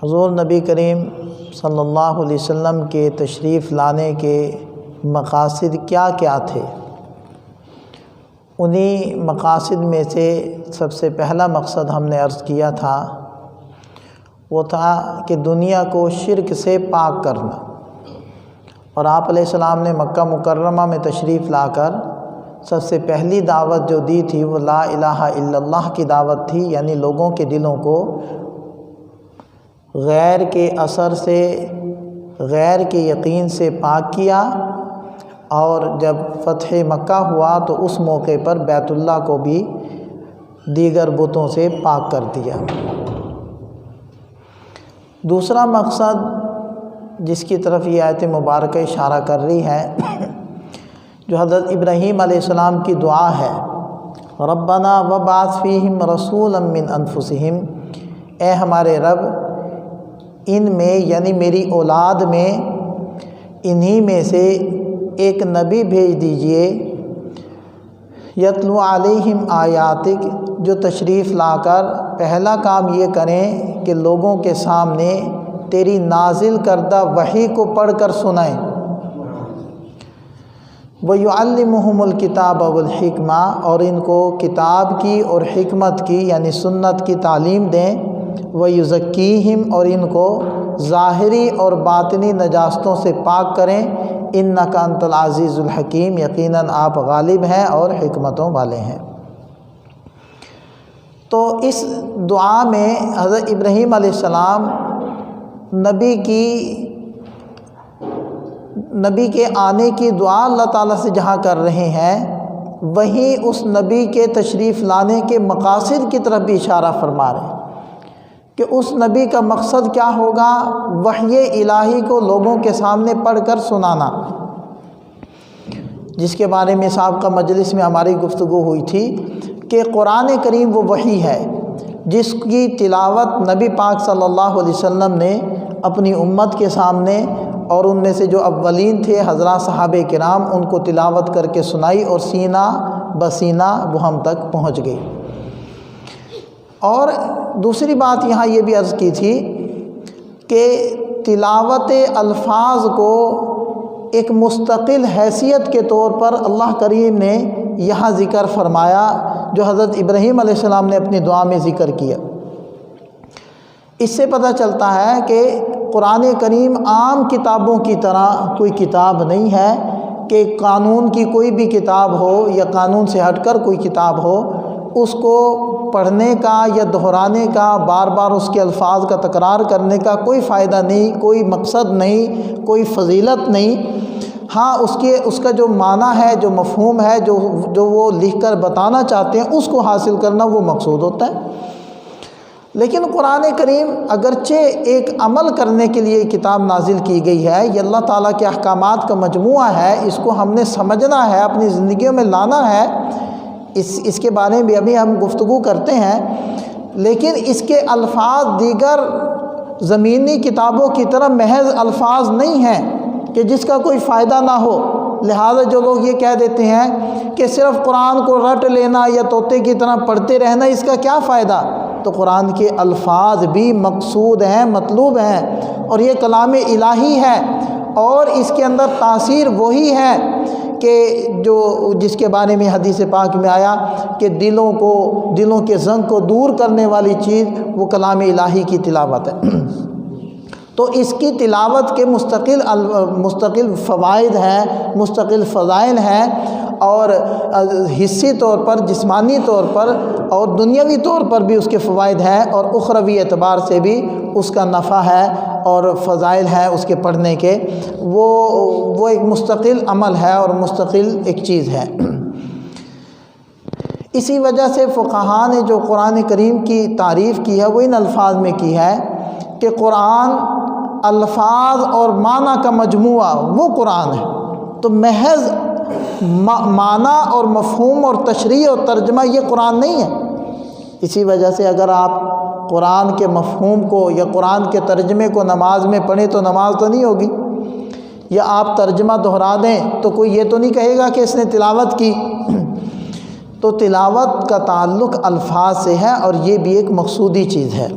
حضور نبی کریم صلی اللہ علیہ وسلم کے تشریف لانے کے مقاصد کیا کیا تھے؟ انہی مقاصد میں سے سب سے پہلا مقصد ہم نے عرض کیا تھا وہ تھا کہ دنیا کو شرک سے پاک کرنا، اور آپ علیہ السلام نے مکہ مکرمہ میں تشریف لا کر سب سے پہلی دعوت جو دی تھی وہ لا الہ الا اللہ کی دعوت تھی، یعنی لوگوں کے دلوں کو غیر کے اثر سے، غیر کے یقین سے پاک کیا، اور جب فتح مکہ ہوا تو اس موقع پر بیت اللہ کو بھی دیگر بتوں سے پاک کر دیا۔ دوسرا مقصد جس کی طرف یہ آیت مبارکہ اشارہ کر رہی ہے، جو حضرت ابراہیم علیہ السلام کی دعا ہے، ربنا وابعث فیہم رسولا من انفسہم، اے ہمارے رب ان میں یعنی میری اولاد میں انہی میں سے ایک نبی بھیج دیجئے، یتلو علیہم آیاتک، جو تشریف لا کر پہلا کام یہ کریں کہ لوگوں کے سامنے تیری نازل کردہ وحی کو پڑھ کر سنائیں، وَيُعَلِّمُهُمُ الْكِتَابَ وَالْحِكْمَةَ، اور ان کو کتاب کی اور حکمت کی یعنی سنت کی تعلیم دیں، وَيُزَكِّيهِمْ، اور ان کو ظاہری اور باطنی نجاستوں سے پاک کریں، اِنَّكَ أَنْتَ الْعَزِيزُ الْحَكِيمُ، یقیناً آپ غالب ہیں اور حکمتوں والے ہیں۔ تو اس دعا میں حضرت ابراہیم علیہ السلام نبی کے آنے کی دعا اللہ تعالیٰ سے جہاں کر رہے ہیں، وہیں اس نبی کے تشریف لانے کے مقاصد کی طرف بھی اشارہ فرما رہے ہیں کہ اس نبی کا مقصد کیا ہوگا، وحی الہی کو لوگوں کے سامنے پڑھ کر سنانا، جس کے بارے میں سابقہ مجلس میں ہماری گفتگو ہوئی تھی کہ قرآن کریم وہ وحی ہے جس کی تلاوت نبی پاک صلی اللہ علیہ وسلم نے اپنی امت کے سامنے، اور ان میں سے جو اولین تھے حضرات صحابہ کرام، ان کو تلاوت کر کے سنائی اور سینہ بسینہ وہ ہم تک پہنچ گئی۔ اور دوسری بات یہاں یہ بھی عرض کی تھی کہ تلاوت الفاظ کو ایک مستقل حیثیت کے طور پر اللہ کریم نے یہاں ذکر فرمایا، جو حضرت ابراہیم علیہ السلام نے اپنی دعا میں ذکر کیا۔ اس سے پتہ چلتا ہے کہ قرآن کریم عام کتابوں کی طرح کوئی کتاب نہیں ہے کہ قانون کی کوئی بھی کتاب ہو یا قانون سے ہٹ کر کوئی کتاب ہو، اس کو پڑھنے کا یا دہرانے کا، بار بار اس کے الفاظ کا تکرار کرنے کا کوئی فائدہ نہیں، کوئی مقصد نہیں، کوئی فضیلت نہیں۔ ہاں اس کا جو معنی ہے، جو مفہوم ہے، جو وہ لکھ کر بتانا چاہتے ہیں، اس کو حاصل کرنا وہ مقصود ہوتا ہے۔ لیکن قرآن کریم اگرچہ ایک عمل کرنے کے لیے کتاب نازل کی گئی ہے، یہ اللہ تعالیٰ کے احکامات کا مجموعہ ہے، اس کو ہم نے سمجھنا ہے، اپنی زندگیوں میں لانا ہے، اس کے بارے میں ابھی ہم گفتگو کرتے ہیں، لیکن اس کے الفاظ دیگر زمینی کتابوں کی طرح محض الفاظ نہیں ہیں کہ جس کا کوئی فائدہ نہ ہو۔ لہٰذا جو لوگ یہ کہہ دیتے ہیں کہ صرف قرآن کو رٹ لینا یا طوطے کی طرح پڑھتے رہنا، اس کا کیا فائدہ؟ تو قرآن کے الفاظ بھی مقصود ہیں، مطلوب ہیں، اور یہ کلام الہی ہے، اور اس کے اندر تاثیر وہی ہے کہ جس کے بارے میں حدیث پاک میں آیا کہ دلوں کے زنگ کو دور کرنے والی چیز وہ کلام الہی کی تلاوت ہے۔ تو اس کی تلاوت کے مستقل فوائد ہیں، مستقل فضائل ہیں، اور حصی طور پر، جسمانی طور پر اور دنیاوی طور پر بھی اس کے فوائد ہیں، اور اخروی اعتبار سے بھی اس کا نفع ہے اور فضائل ہیں اس کے پڑھنے کے۔ وہ ایک مستقل عمل ہے اور مستقل ایک چیز ہے۔ اسی وجہ سے فقہاء نے جو قرآن کریم کی تعریف کی ہے وہ ان الفاظ میں کی ہے کہ قرآن الفاظ اور معنی کا مجموعہ وہ قرآن ہے، تو محض معنی اور مفہوم اور تشریح اور ترجمہ یہ قرآن نہیں ہے۔ اسی وجہ سے اگر آپ قرآن کے مفہوم کو یا قرآن کے ترجمے کو نماز میں پڑھیں تو نماز تو نہیں ہوگی، یا آپ ترجمہ دہرا دیں تو کوئی یہ تو نہیں کہے گا کہ اس نے تلاوت کی۔ تو تلاوت کا تعلق الفاظ سے ہے، اور یہ بھی ایک مقصودی چیز ہے۔